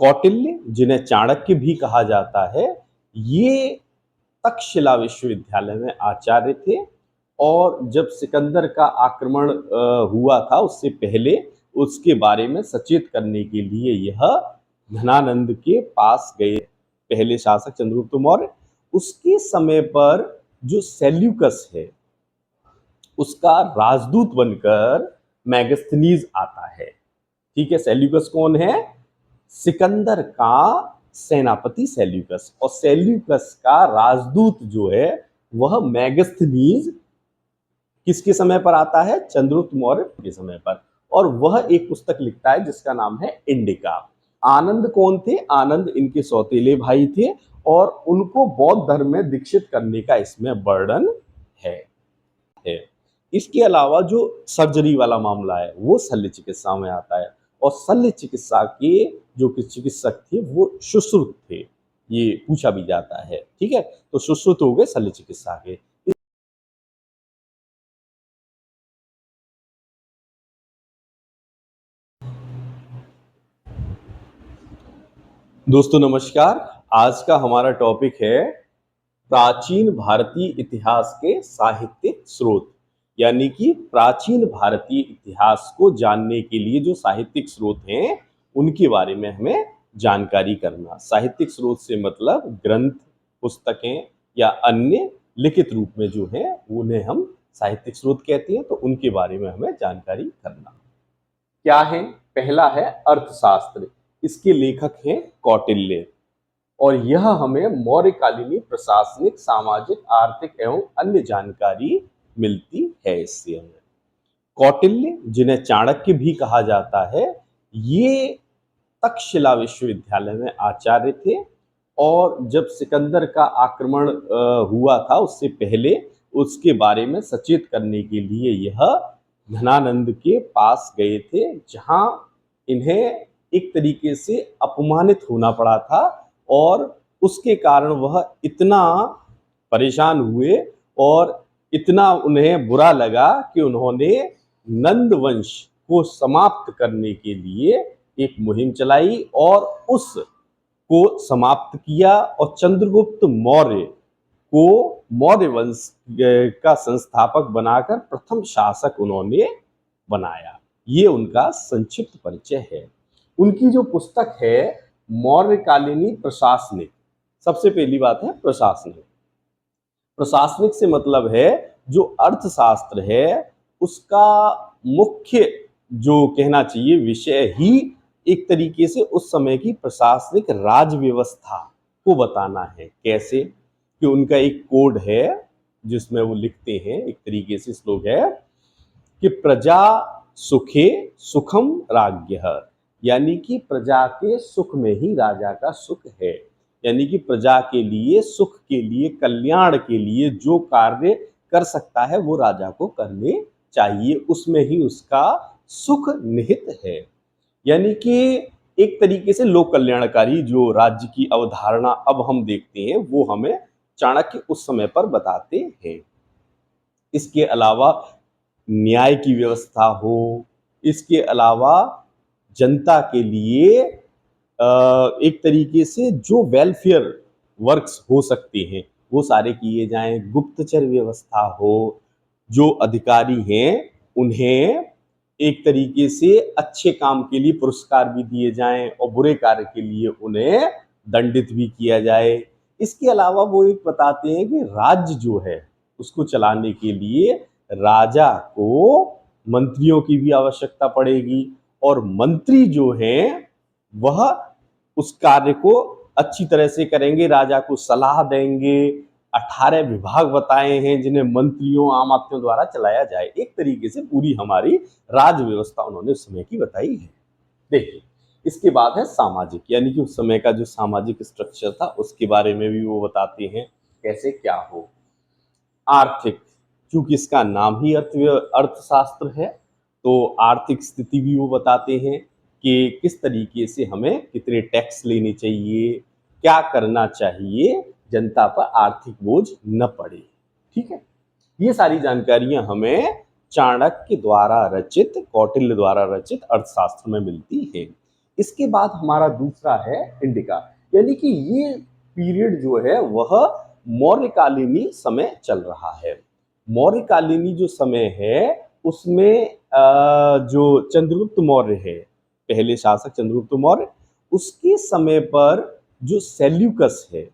कौटिल्य, जिन्हें चाणक्य भी कहा जाता है, ये तक्षशिला विश्वविद्यालय में आचार्य थे और जब सिकंदर का आक्रमण हुआ था उससे पहले उसके बारे में सचेत करने के लिए यह धनानंद के पास गए। पहले शासक चंद्रगुप्त मौर्य, उसके समय पर जो सेल्यूकस है उसका राजदूत बनकर मैगस्थनीज आता है। ठीक है, सेल्यूकस कौन है? सिकंदर का सेनापति सेल्यूकस, और सेल्यूकस का राजदूत जो है वह मैगस्थनीज किसके समय पर आता है? चंद्रगुप्त मौर्य के समय पर। और वह एक पुस्तक लिखता है जिसका नाम है इंडिका। आनंद कौन थे? आनंद इनके सौतेले भाई थे और उनको बौद्ध धर्म में दीक्षित करने का इसमें वर्णन है। इसके अलावा जो सर्जरी वाला मामला है वो शल्य चिकित्सा में आता है, और शल्य चिकित्सा के जो कि चिकित्सक थे वो सुश्रुत थे, ये पूछा भी जाता है। ठीक है, तो सुश्रुत हो गए शल्य चिकित्सा के। दोस्तों नमस्कार, आज का हमारा टॉपिक है प्राचीन भारतीय इतिहास के साहित्यिक स्रोत, यानी कि प्राचीन भारतीय इतिहास को जानने के लिए जो साहित्यिक स्रोत हैं उनके बारे में हमें जानकारी करना। साहित्यिक स्रोत से मतलब ग्रंथ, पुस्तकें या अन्य लिखित रूप में जो है उन्हें हम साहित्यिक स्रोत कहते हैं, तो उनके बारे में हमें जानकारी करना। क्या है? पहला है अर्थशास्त्र, इसके लेखक हैं कौटिल्य, और यह हमें मौर्यकालीन प्रशासनिक, सामाजिक, आर्थिक एवं अन्य जानकारी मिलती है इससे हमें। कौटिल्य, जिन्हें चाणक्य भी कहा जाता है, ये तक्षशिला विश्वविद्यालय में आचार्य थे और जब सिकंदर का आक्रमण हुआ था उससे पहले उसके बारे में सचेत करने के लिए यह धनानंद के पास गए थे, जहां इन्हें एक तरीके से अपमानित होना पड़ा था और उसके कारण वह इतना परेशान हुए और इतना उन्हें बुरा लगा कि उन्होंने नंद वंश को समाप्त करने के लिए एक मुहिम चलाई और उस को समाप्त किया और चंद्रगुप्त मौर्य को मौर्य वंश का संस्थापक बनाकर प्रथम शासक उन्होंने बनाया। ये उनका संक्षिप्त परिचय है। उनकी जो पुस्तक है मौर्यकालीन प्रशासनिक, सबसे पहली बात है प्रशासनिक। प्रशासनिक से मतलब है जो अर्थशास्त्र है उसका मुख्य जो कहना चाहिए विषय ही एक तरीके से उस समय की प्रशासनिक राज व्यवस्था को बताना है। कैसे? कि उनका एक कोड है जिसमें वो लिखते हैं, एक तरीके से श्लोक है कि प्रजा सुखे सुखम राज्ञः, यानी कि प्रजा के सुख में ही राजा का सुख है। यानी कि प्रजा के लिए, सुख के लिए, कल्याण के लिए जो कार्य कर सकता है वो राजा को करने चाहिए, उसमें ही उसका सुख निहित है। यानी कि एक तरीके से लोक कल्याणकारी जो राज्य की अवधारणा अब हम देखते हैं वो हमें चाणक्य उस समय पर बताते हैं। इसके अलावा न्याय की व्यवस्था हो, इसके अलावा जनता के लिए एक तरीके से जो वेलफेयर वर्क्स हो सकते हैं वो सारे किए जाएं, गुप्तचर व्यवस्था हो, जो अधिकारी हैं उन्हें एक तरीके से अच्छे काम के लिए पुरस्कार भी दिए जाएं और बुरे कार्य के लिए उन्हें दंडित भी किया जाए। इसके अलावा वो एक बताते हैं कि राज्य जो है उसको चलाने के लिए राजा को मंत्रियों की भी आवश्यकता पड़ेगी और मंत्री जो हैं वह उस कार्य को अच्छी तरह से करेंगे, राजा को सलाह देंगे। 18 विभाग बताए हैं जिन्हें मंत्रियों, आमात्यों द्वारा चलाया जाए। एक तरीके से पूरी हमारी राज व्यवस्था उन्होंने उस समय की बताई है। देखिए, इसके बाद है सामाजिक, यानी कि उस समय का जो सामाजिक स्ट्रक्चर था उसके बारे में भी वो बताते हैं कैसे क्या हो। आर्थिक, चूंकि इसका नाम ही अर्थशास्त्र है तो आर्थिक स्थिति भी वो बताते हैं कि किस तरीके से हमें कितने टैक्स लेने चाहिए, क्या करना चाहिए जनता पर आर्थिक बोझ न पड़े। ठीक है, ये सारी जानकारियां हमें चाणक्य द्वारा रचित, कौटिल्य द्वारा रचित अर्थशास्त्र में मिलती है। इसके बाद हमारा दूसरा है इंडिका, यानी कि ये पीरियड जो है वह मौर्यकालीनी समय चल रहा है। मौर्यकालीनी जो समय है उसमें जो चंद्रगुप्त मौर्य है, पहले शासक चंद्रगुप्त मौर्य, उसके समय पर जो सेल्यूकस है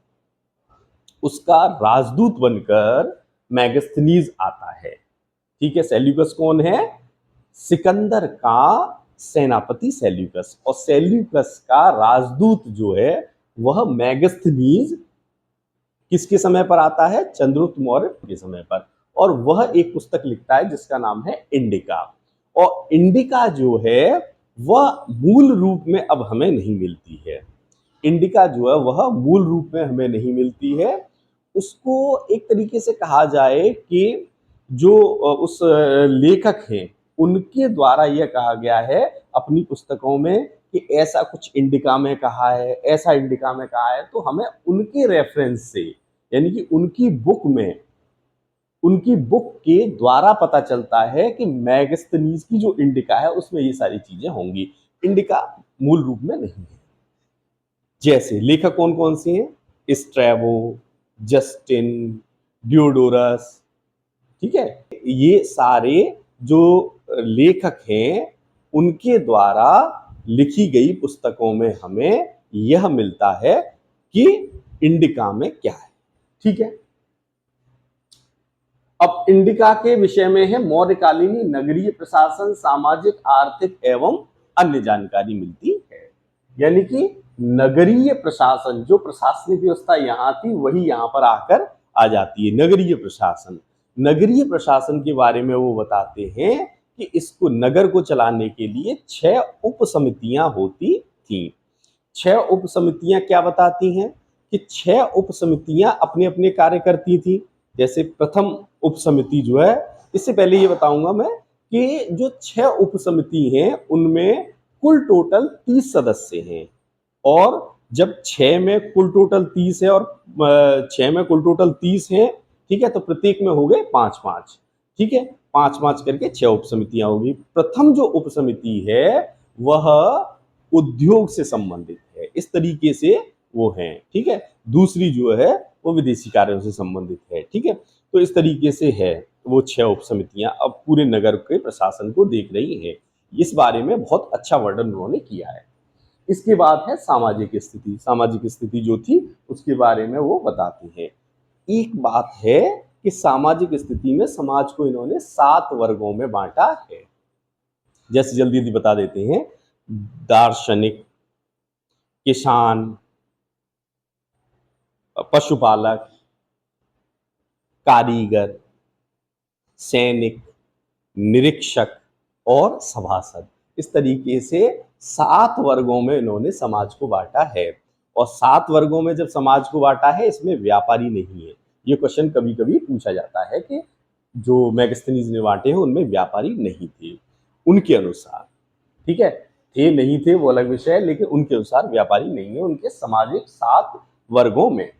उसका राजदूत बनकर मैगस्थनीज आता है। ठीक है, सेल्यूकस कौन है? सिकंदर का सेनापति सेल्यूकस, और सेल्यूकस का राजदूत जो है वह मैगस्थनीज किसके समय पर आता है? चंद्रगुप्त मौर्य के समय पर। और वह एक पुस्तक लिखता है जिसका नाम है इंडिका। और इंडिका जो है वह मूल रूप में अब हमें नहीं मिलती है। इंडिका जो है वह मूल रूप में हमें नहीं मिलती है। उसको एक तरीके से कहा जाए कि जो उस लेखक हैं उनके द्वारा यह कहा गया है अपनी पुस्तकों में कि ऐसा कुछ इंडिका में कहा है, ऐसा इंडिका में कहा है, तो हमें उनके रेफरेंस से, यानी कि उनकी बुक के द्वारा पता चलता है कि मैगस्थनीज की जो इंडिका है उसमें ये सारी चीजें होंगी। इंडिका मूल रूप में नहीं है। जैसे लेखक कौन कौन से हैं? स्ट्रैबो, जस्टिन, डियोडोरस, ठीक है, ये सारे जो लेखक हैं उनके द्वारा लिखी गई पुस्तकों में हमें यह मिलता है कि इंडिका में क्या है। ठीक है, अब इंडिका के विषय में है मौर्यकालीनी नगरीय प्रशासन, सामाजिक, आर्थिक एवं अन्य जानकारी मिलती है। यानी कि नगरीय प्रशासन, जो प्रशासनिक व्यवस्था यहाँ थी वही यहाँ पर आकर आ जाती है। नगरीय प्रशासन, नगरीय प्रशासन के बारे में वो बताते हैं कि इसको, नगर को चलाने के लिए 6 उप समितियां होती थी। 6 उप समितियां क्या बताती हैं कि 6 उप समितियां अपने अपने कार्य करती थी। जैसे प्रथम उप समिति जो है, इससे पहले ये बताऊंगा मैं कि जो 6 उप समिति हैं उनमें कुल टोटल 30 सदस्य हैं। और जब 6 में कुल टोटल 30 है और 6 में कुल टोटल 30 है, ठीक है, तो प्रत्येक में हो गए 5-5। ठीक है, 5-5 करके 6 उप समितियां होगी। प्रथम जो उप समिति है वह उद्योग से संबंधित है, इस तरीके से वो है। ठीक है, दूसरी जो है वो विदेशी कार्यों से संबंधित है। ठीक है, तो इस तरीके से है वो 6 उप समितियां अब पूरे नगर के प्रशासन को देख रही हैं। इस बारे में बहुत अच्छा वर्णन उन्होंने किया है। इसके बाद है सामाजिक स्थिति। सामाजिक स्थिति जो थी उसके बारे में वो बताती है। एक बात है कि सामाजिक स्थिति में समाज को इन्होंने 7 वर्गों में बांटा है। जैसे जल्दी जल्दी बता देते हैं। दार्शनिक, किसान, पशुपालक, कारीगर, सैनिक, निरीक्षक और सभासद। इस तरीके से 7 वर्गों में इन्होंने समाज को बांटा है। और 7 वर्गों में जब समाज को बांटा है, इसमें व्यापारी नहीं है। ये क्वेश्चन कभी कभी पूछा जाता है कि जो मैगस्थनीज ने बांटे हैं उनमें व्यापारी नहीं थे उनके अनुसार। ठीक है, थे नहीं थे वो अलग विषय है, लेकिन उनके अनुसार व्यापारी नहीं है उनके सामाजिक 7 वर्गों में।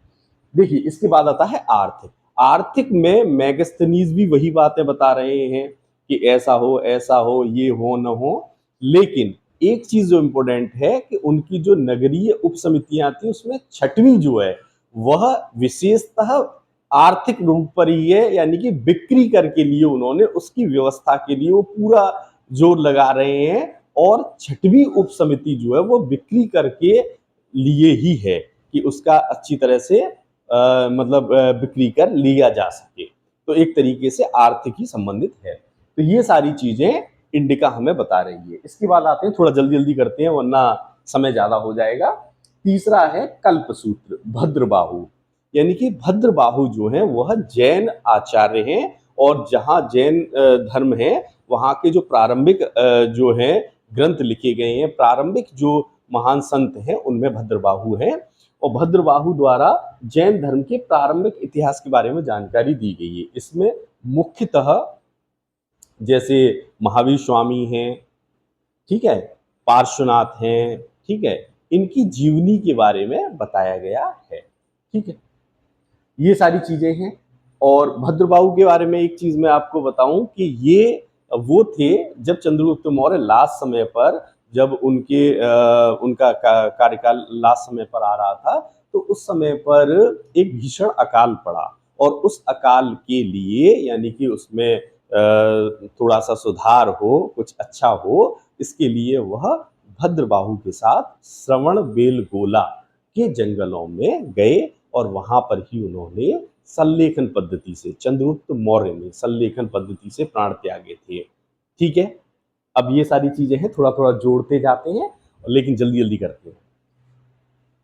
देखिए, इसके बाद आता है आर्थिक। आर्थिक में मैगस्थनीज भी वही बातें बता रहे हैं कि ऐसा हो, ये हो न हो। लेकिन एक चीज जो इंपॉर्टेंट है कि उनकी जो नगरीय उप समितियां थी उसमें 6वीं जो है वह विशेषतः आर्थिक रूप पर ही है, यानी कि बिक्री कर के लिए उन्होंने उसकी व्यवस्था के लिए वो पूरा जोर लगा रहे हैं। और 6वीं उप समिति जो है वो बिक्री करके लिए ही है कि उसका अच्छी तरह से मतलब बिक्री कर लिया जा सके। तो एक तरीके से आर्थिक ही संबंधित है। तो ये सारी चीजें इंडिका हमें बता रही है। इसके बाद आते हैं, थोड़ा जल्दी जल्दी करते हैं वरना समय ज्यादा हो जाएगा। तीसरा है कल्पसूत्र, भद्रबाहु। यानी कि भद्रबाहु जो है वह जैन आचार्य हैं। और जहाँ जैन धर्म है वहाँ के जो प्रारंभिक जो है ग्रंथ लिखे गए हैं, प्रारंभिक जो महान संत हैं उनमें भद्रबाहु हैं। और भद्रबाहु द्वारा जैन धर्म के प्रारंभिक इतिहास के बारे में जानकारी दी गई है। इसमें मुख्यतः जैसे महावीर स्वामी हैं, ठीक है, पार्श्वनाथ हैं, ठीक है, इनकी जीवनी के बारे में बताया गया है। ठीक है, ये सारी चीजें हैं। और भद्रबाहु के बारे में एक चीज मैं आपको बताऊं कि ये वो थे जब चंद्रगुप्त मौर्य लास्ट समय पर जब उनका कार्यकाल लास्ट समय पर आ रहा था, तो उस समय पर एक भीषण अकाल पड़ा और उस अकाल के लिए यानी कि उसमें थोड़ा सा सुधार हो, कुछ अच्छा हो, इसके लिए वह भद्रबाहु के साथ श्रवण बेलगोला के जंगलों में गए और वहां पर ही उन्होंने संलेखन पद्धति से, चंद्रगुप्त मौर्य ने संलेखन पद्धति से प्राण त्यागे थे। ठीक है, अब ये सारी चीजें हैं, थोड़ा थोड़ा जोड़ते जाते हैं लेकिन जल्दी जल्दी करते हैं।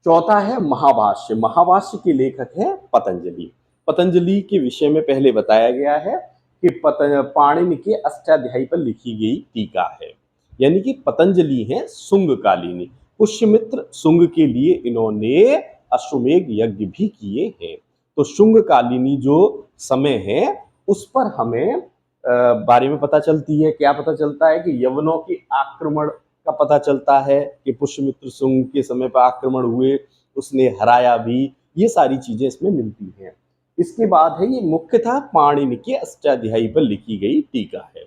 चौथा है महाभाष्य। महाभाष्य के लेखक हैं पतंजलि। पतंजलि के विषय में पहले बताया गया है कि पाणिनि के अष्टाध्यायी पर लिखी गई टीका है, यानी कि पतंजलि हैं शुंगकालीनी। पुष्यमित्र शुंग के लिए इन्होंने अश्वमेध यज्ञ भी किए हैं। तो शुंगकालीनी जो समय है उस पर हमें बारे में पता चलती है। क्या पता चलता है कि यवनों की आक्रमण का पता चलता है कि पुष्यमित्र शुंग के समय पर आक्रमण हुए, उसने हराया भी, ये सारी चीजें इसमें मिलती हैं। इसके बाद है ये मुख्यतः पाणिनि के अष्टाध्यायी पर लिखी गई टीका है।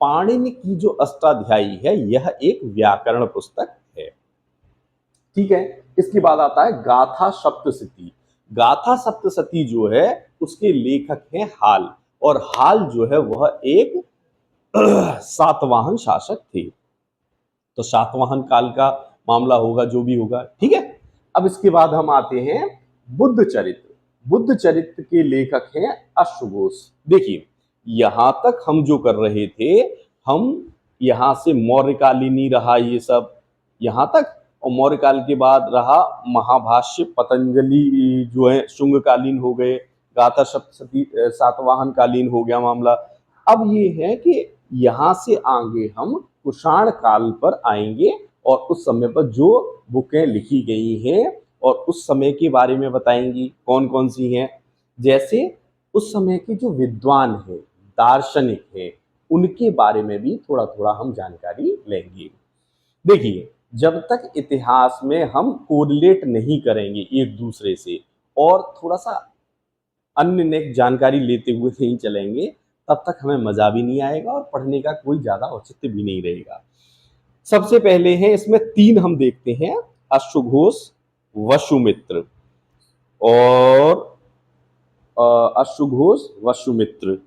पाणिनि की जो अष्टाध्यायी है यह एक व्याकरण पुस्तक है। ठीक है, इसके बाद आता है गाथा सप्तशती। गाथा सप्तशती जो है उसके लेखक हैं हाल, और हाल जो है वह एक सातवाहन शासक थे। तो सातवाहन काल का मामला होगा जो भी होगा। ठीक है, अब इसके बाद हम आते हैं बुद्ध चरित्र। बुद्ध चरित्र के लेखक हैं अश्वघोष। देखिए, यहां तक हम जो कर रहे थे, हम यहां से मौर्यकालीन ही रहा ये सब यहां तक, और मौर्यकाल के बाद रहा महाभाष्य पतंजलि जो है शुंगकालीन हो गए, गाथा सप्तशती सातवाहन कालीन हो गया मामला। अब ये है कि यहां से आगे हम कुषाण काल पर आएंगे और उस समय पर जो बुकें लिखी गई हैं और उस समय के बारे में बताएंगी कौन कौन सी हैं। जैसे उस समय के जो विद्वान हैं, दार्शनिक हैं, उनके बारे में भी थोड़ा थोड़ा हम जानकारी लेंगे। देखिए, जब तक इतिहास में हम कोरिलेट नहीं करेंगे एक दूसरे से और थोड़ा सा अन्य ने जानकारी लेते हुए नहीं चलेंगे, तब तक हमें मजा भी नहीं आएगा और पढ़ने का कोई ज्यादा औचित्य भी नहीं रहेगा। सबसे पहले है इसमें तीन हम देखते हैं, अश्वघोष, वसुमित्र और अश्वघोष, वसुमित्र,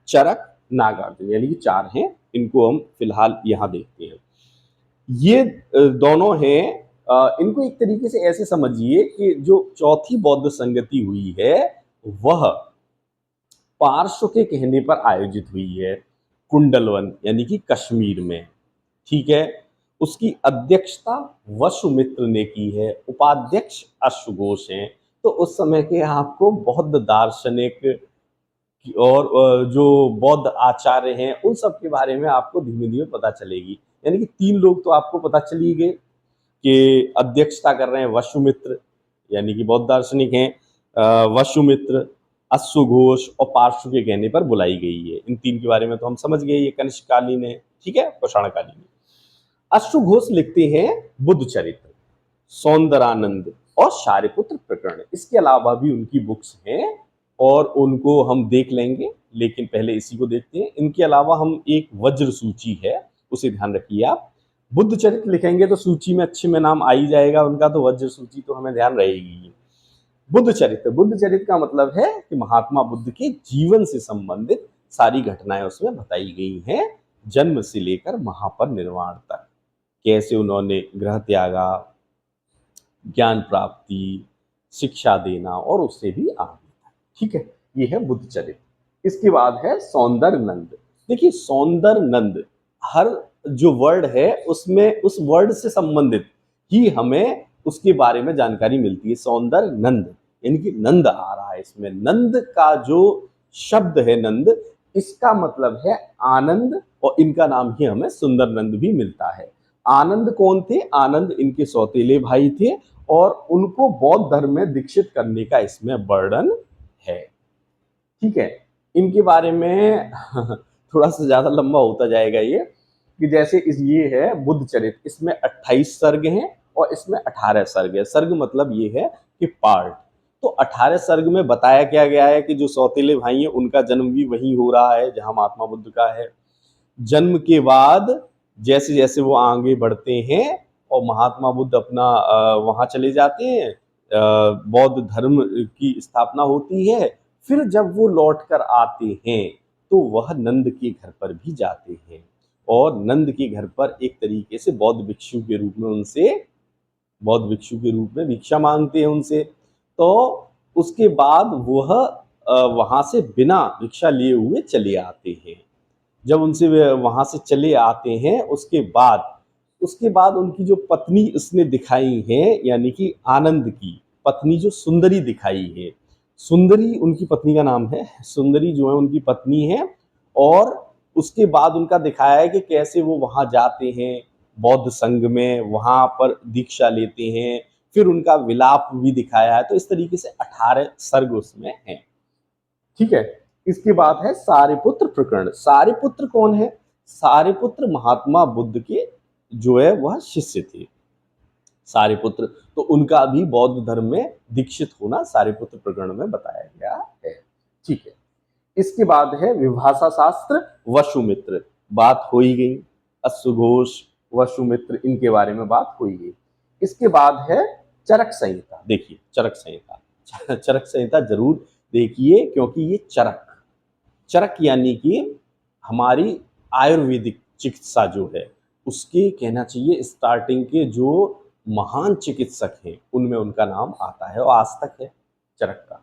चरक, नागार्जुन, यानी कि चार हैं। इनको हम फिलहाल यहां देखते हैं। ये दोनों हैं, इनको एक तरीके से ऐसे समझिए कि जो चौथी बौद्ध संगति हुई है वह पार्श्व के कहने पर आयोजित हुई है कुंडलवन यानी कि कश्मीर में। ठीक है, उसकी अध्यक्षता वसुमित्र ने की है, उपाध्यक्ष अश्वघोष हैं। तो उस समय के आपको बौद्ध दार्शनिक और जो बौद्ध आचार्य हैं उन सब के बारे में आपको धीमे धीमे पता चलेगी। यानी कि तीन लोग तो आपको पता चल ही गए कि अध्यक्षता कर रहे हैं वसुमित्र यानी कि बौद्ध दार्शनिक हैं, वसुमित्र, अश्वघोष और पार्श्व के कहने पर बुलाई गई है। इन तीन के बारे में तो हम समझ गए, ये कनिष्ककालीन है। ठीक है, कुषाणकालीन है। अश्वघोष लिखते हैं बुद्ध चरित्र, सौंदरानंद और शारिपुत्र प्रकरण। इसके अलावा भी उनकी बुक्स हैं और उनको हम देख लेंगे, लेकिन पहले इसी को देखते हैं। इनके अलावा हम एक वज्र सूची है, उसे ध्यान रखिए आप। बुद्ध चरित्र लिखेंगे तो सूची में अच्छे में नाम आ ही जाएगा उनका, तो वज्र सूची तो हमें ध्यान रहेगी। बुद्ध चरित्र, बुद्ध चरित्र का मतलब है कि महात्मा बुद्ध के जीवन से संबंधित सारी घटनाएं उसमें बताई गई हैं, जन्म से लेकर महापरिनिर्वाण तक। कैसे उन्होंने ग्रह त्यागा, ज्ञान प्राप्ति, शिक्षा देना और उससे भी आगे। ठीक है, ये है बुद्ध चरित्र। इसके बाद है सौंदर्य नंद। देखिए, सौंदर्य नंद, हर जो वर्ड है उसमें उस वर्ड से संबंधित ही हमें उसके बारे में जानकारी मिलती है। सौंदर्य नंद यानी कि नंद आ रहा है इसमें। नंद का जो शब्द है नंद, इसका मतलब है आनंद, और इनका नाम ही हमें सुंदर नंद भी मिलता है। आनंद कौन थे? आनंद इनके सौतेले भाई थे और उनको बौद्ध धर्म में दीक्षित करने का इसमें वर्णन है। ठीक है, इनके बारे में थोड़ा सा ज्यादा लंबा होता जाएगा ये, कि जैसे ये है बुद्ध चरित्र, इसमें 28 सर्ग हैं और इसमें 18 सर्ग है। सर्ग मतलब ये है कि पार्ट। तो 18 सर्ग में बताया क्या गया है कि जो सौतेले भाई हैं उनका जन्म भी वहीं हो रहा है जहां महात्मा बुद्ध का है। जन्म के बाद जैसे जैसे वो आगे बढ़ते हैं और महात्मा बुद्ध अपना वहाँ चले जाते हैं, बौद्ध धर्म की स्थापना होती है। फिर जब वो लौट कर आते हैं तो वह नंद के घर पर भी जाते हैं और नंद के घर पर एक तरीके से बौद्ध भिक्षु के रूप में भिक्षा मांगते हैं उनसे। तो उसके बाद वह वहाँ से बिना भिक्षा लिए हुए चले आते हैं। जब उनसे वे वहाँ से चले आते हैं उसके बाद उनकी जो पत्नी उसने दिखाई है, यानी कि आनंद की पत्नी जो सुंदरी दिखाई है, सुंदरी उनकी पत्नी का नाम है, सुंदरी जो है उनकी पत्नी है। और उसके बाद उनका दिखाया है कि कैसे वो वहाँ जाते हैं बौद्ध संघ में, वहाँ पर दीक्षा लेते हैं, फिर उनका विलाप भी दिखाया है। तो इस तरीके से 18 सर्ग उसमें हैं। ठीक है। इसके बाद है सारिपुत्र प्रकरण। सारिपुत्र कौन है? सारिपुत्र महात्मा बुद्ध के जो है वह शिष्य थे। सारिपुत्र तो उनका भी बौद्ध धर्म में दीक्षित होना सारिपुत्र प्रकरण में बताया गया है। ठीक है। इसके बाद है विभाषा शास्त्र, वसुमित्र, बात हो ही गई। अश्वघोष, वसुमित्र, इनके बारे में बात हो ही गई। इसके बाद है चरक संहिता। देखिए चरक संहिता, चरक संहिता जरूर देखिए, क्योंकि ये चरक चरक यानी कि हमारी आयुर्वेदिक चिकित्सा जो है उसके कहना चाहिए स्टार्टिंग के जो महान चिकित्सक हैं उनमें उनका नाम आता है और आज तक है चरक का।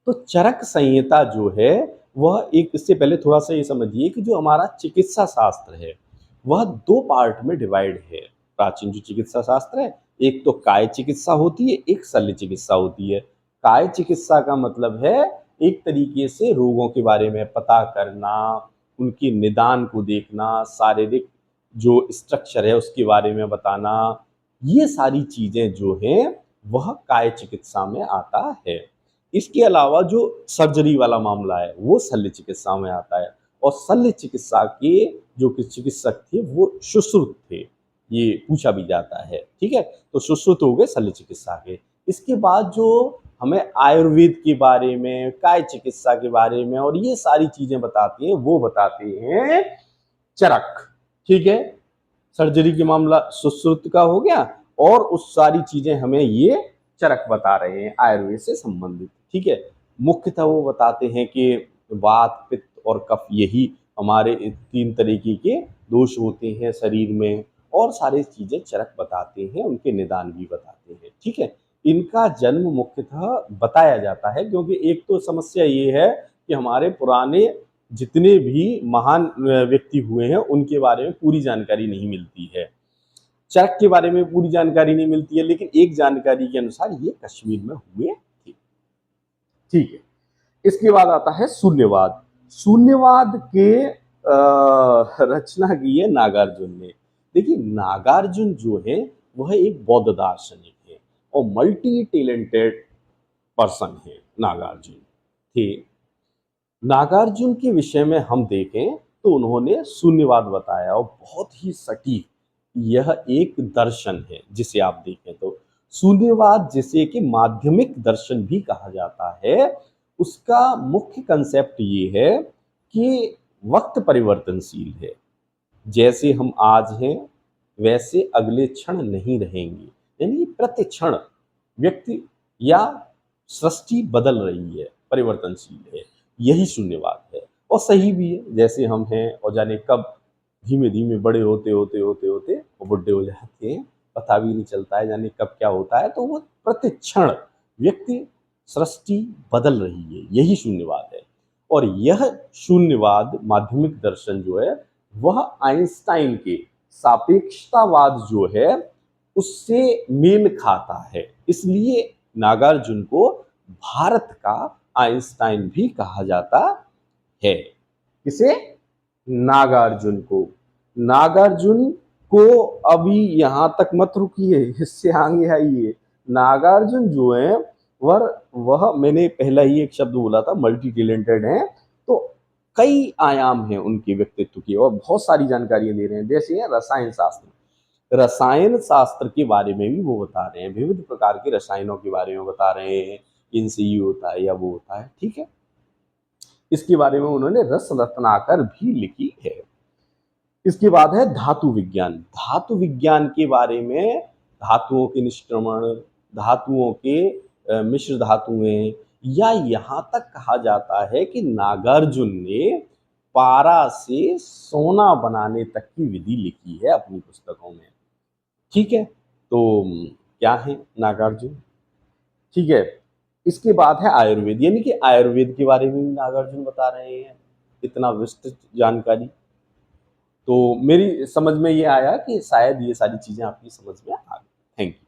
तो चरक संहिता जो है वह एक, इससे पहले थोड़ा सा ये समझिए कि जो हमारा चिकित्सा शास्त्र है वह दो पार्ट में डिवाइड है। प्राचीन जो चिकित्सा शास्त्र है, एक तो काय चिकित्सा होती है, एक शल्य चिकित्सा होती है। काय चिकित्सा का मतलब है एक तरीके से रोगों के बारे में पता करना, उनके निदान को देखना, शारीरिक जो स्ट्रक्चर है उसके बारे में बताना, ये सारी चीजें जो हैं वह काय चिकित्सा में आता है। इसके अलावा जो सर्जरी वाला मामला है वो शल्य चिकित्सा में आता है। और शल्य चिकित्सा के जो कि चिकित्सक थे वो सुश्रुत थे, ये पूछा भी जाता है। ठीक है, तो सुश्रुत हो गए शल्य चिकित्सा के। इसके बाद जो हमें आयुर्वेद के बारे में, काय चिकित्सा के बारे में और ये सारी चीजें बताती हैं वो बताते हैं चरक। ठीक है, सर्जरी के मामला सुश्रुत का हो गया और उस सारी चीजें हमें ये चरक बता रहे हैं आयुर्वेद से संबंधित। ठीक है, मुख्यतः वो बताते हैं कि वात, पित्त और कफ, यही हमारे 3 तरीके के दोष होते हैं शरीर में, और सारी चीजें चरक बताते हैं, उनके निदान भी बताते हैं। ठीक है, इनका जन्म मुख्यतः बताया जाता है, क्योंकि एक तो समस्या ये है कि हमारे पुराने जितने भी महान व्यक्ति हुए हैं उनके बारे में पूरी जानकारी नहीं मिलती है। चरक के बारे में पूरी जानकारी नहीं मिलती है, लेकिन एक जानकारी के अनुसार ये कश्मीर में हुए थे। ठीक है, इसके बाद आता है शून्यवाद। शून्यवाद के रचना की है नागार्जुन ने। देखिए नागार्जुन जो है वह एक बौद्ध दार्शनिक है और मल्टी टैलेंटेड पर्सन है नागार्जुन थे। नागार्जुन के विषय में हम देखें तो उन्होंने शून्यवाद बताया और बहुत ही सटीक, यह एक दर्शन है जिसे आप देखें तो शून्यवाद, जिसे कि माध्यमिक दर्शन भी कहा जाता है, उसका मुख्य कंसेप्ट ये है कि वक्त परिवर्तनशील है। जैसे हम आज हैं वैसे अगले क्षण नहीं रहेंगे, यानी प्रति क्षण व्यक्ति या सृष्टि बदल रही है, परिवर्तनशील है, यही शून्यवाद है। और सही भी है, जैसे हम हैं और जाने कब धीमे धीमे बड़े होते होते होते होते वो बुढ़े हो जाते हैं, पता भी नहीं चलता है जाने कब क्या होता है। तो वो प्रति क्षण व्यक्ति सृष्टि बदल रही है, यही शून्यवाद है। और यह शून्यवाद माध्यमिक दर्शन जो है वह आइंस्टाइन के सापेक्षतावाद जो है उससे मेल खाता है। इसलिए नागार्जुन को भारत का आइंस्टाइन भी कहा जाता है। किसे? नागार्जुन को। नागार्जुन को अभी यहां तक मत रुकिए, इससे आगे आइए। नागार्जुन जो है वह मैंने पहला ही एक शब्द बोला था, मल्टी टैलेंटेड है। तो कई आयाम हैं उनके व्यक्तित्व के और बहुत सारी जानकारियां दे रहे हैं। जैसे है रसायन शास्त्र, रसायन शास्त्र के बारे में भी वो बता रहे हैं, विविध प्रकार के रसायनों के बारे में बता रहे हैं, इनसे ये होता है या वो होता है। ठीक है, इसके बारे में उन्होंने रस रत्नाकर भी लिखी है। इसके बाद है धातु विज्ञान। धातु विज्ञान के बारे में धातुओं के निष्क्रमण, धातुओं के मिश्र धातुएं, या यहाँ तक कहा जाता है कि नागार्जुन ने पारा से सोना बनाने तक की विधि लिखी है अपनी पुस्तकों में। ठीक है, तो क्या है नागार्जुन? ठीक है, इसके बाद है आयुर्वेद, यानी कि आयुर्वेद के बारे में भी नागार्जुन बता रहे हैं, इतना विस्तृत जानकारी। तो मेरी समझ में ये आया कि शायद ये सारी चीजें आपकी समझ में आ गई। Thank you.